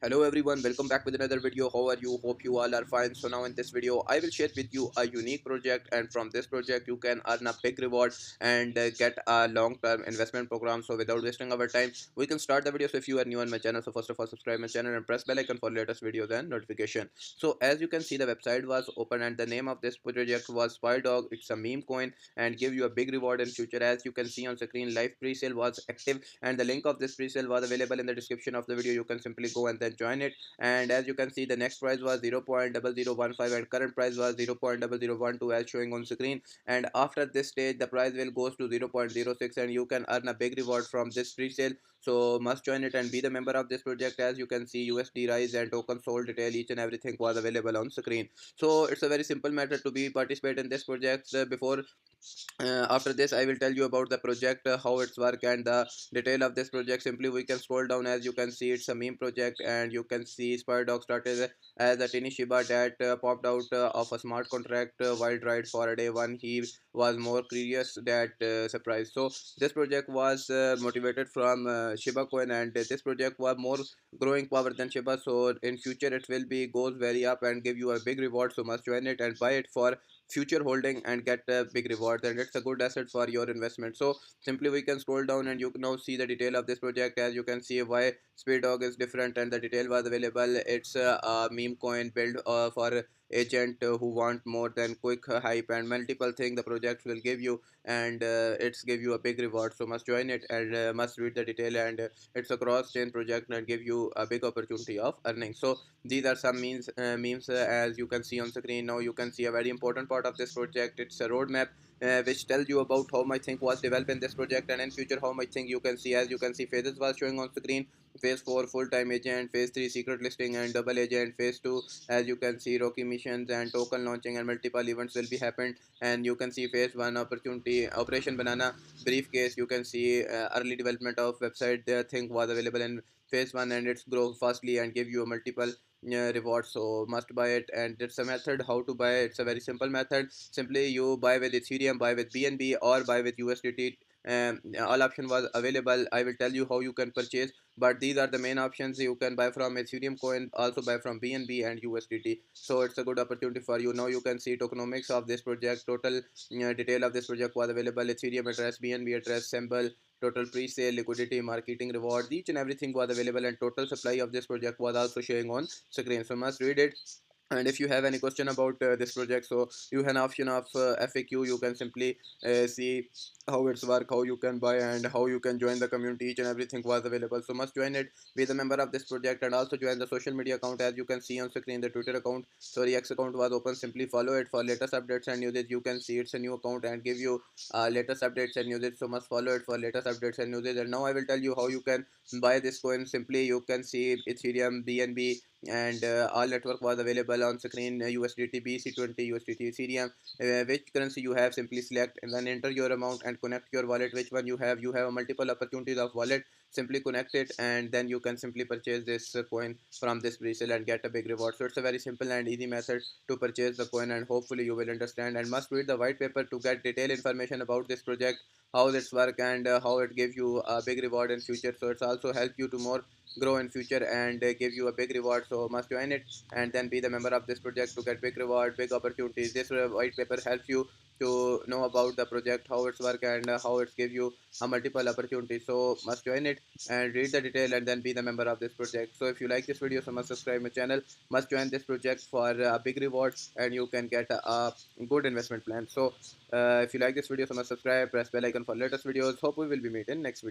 Hello everyone, welcome back with another video. How are you? Hope you all are fine. So now in this video I will share with you a unique project, and from this project you can earn a big reward and get a long-term investment program. So without wasting our time, we can start the video. So if you are new on my channel, so first of all subscribe my channel and press bell icon for latest videos and notification. So as you can see, the website was open and the name of this project was SpyDog. It's a meme coin and give you a big reward in future. As you can see on screen, live pre-sale was active and the link of this pre-sale was available in the description of the video. You can simply go and then join it. And as you can see, the next price was 0.0015 and current price was 0.0012 as showing on screen. And after this stage the price will goes to 0.06 and you can earn a big reward from this pre-sale. So must join it and be the member of this project. As you can see, USD rise and token sold detail, each and everything was available on screen. So it's a very simple method to be participate in this project. Before After this I will tell you about the project, how it's work and the detail of this project. Simply we can scroll down. As you can see, it's a meme project and you can see SpyDog started as a tiny Shiba that popped out of a smart contract wild ride for a day one. He was more curious that surprise. So this project was motivated from Shiba coin, and this project was more growing power than Shiba. So in future it will be goes very up and give you a big reward. So must join it and buy it for future holding and get a big reward, and it's a good asset for your investment. So simply we can scroll down and you can now see the detail of this project. As you can see why SpyDog is different and the detail was available. It's a meme coin built for agent who want more than quick hype and multiple thing the project will give you, and it's give you a big reward. So must join it and must read the detail, and it's a cross chain project and give you a big opportunity of earning. So these are some memes as you can see on screen. Now you can see a very important part of this project. It's a roadmap which tells you about how much thing was developed in this project and in future how much thing you can see. As you can see, phases was showing on screen. Phase 4 full-time agent, phase 3 secret listing and double agent, phase 2 as you can see Rocky missions and token launching and multiple events will be happened. And you can see phase 1 opportunity operation banana briefcase. You can see early development of website. The thing was available in phase 1 and it's grow fastly and give you a multiple reward. So must buy it, and it's a method how to buy. It's a very simple method. Simply you buy with Ethereum, buy with BNB or buy with USDT. All option was available. I will tell you how you can purchase, but these are the main options. You can buy from Ethereum coin, also buy from BNB and USDT. So it's a good opportunity for you. Now you can see tokenomics of this project. Total detail of this project was available. Ethereum address, BNB address, symbol, total pre-sale, liquidity, marketing rewards, each and everything was available, and total supply of this project was also showing on screen. So must read it. And if you have any question about this project, so you have an option of FAQ. You can simply see how it's work, how you can buy and how you can join the community. Each and everything was available. So must join it, be the member of this project, and also join the social media account. As you can see on screen, the Twitter account, sorry, X account was open. Simply follow it for latest updates and news. You can see it's a new account and give you latest updates and news. So must follow it for latest updates and news. And now I will tell you how you can buy this coin. Simply you can see Ethereum, BNB and all network was available on screen. USDT, BC20, USDT, Ethereum, which currency you have, simply select and then enter your amount and connect your wallet. Which one you have, you have multiple opportunities of wallet. Simply connect it and then you can simply purchase this coin from this pre-sale and get a big reward. So it's a very simple and easy method to purchase the coin, and hopefully you will understand and must read the white paper to get detailed information about this project, how this work and how it gives you a big reward in future. So it's also help you to more grow in future and give you a big reward. So must join it and then be the member of this project to get big reward, big opportunities. This white paper helps you to know about the project, how it's work and how it's give you a multiple opportunities. So must join it and read the detail and then be the member of this project. So if you like this video, so must subscribe my channel, must join this project for big rewards and you can get a good investment plan. So if you like this video, so must subscribe, press bell icon for latest videos. Hope we will be meeting next video.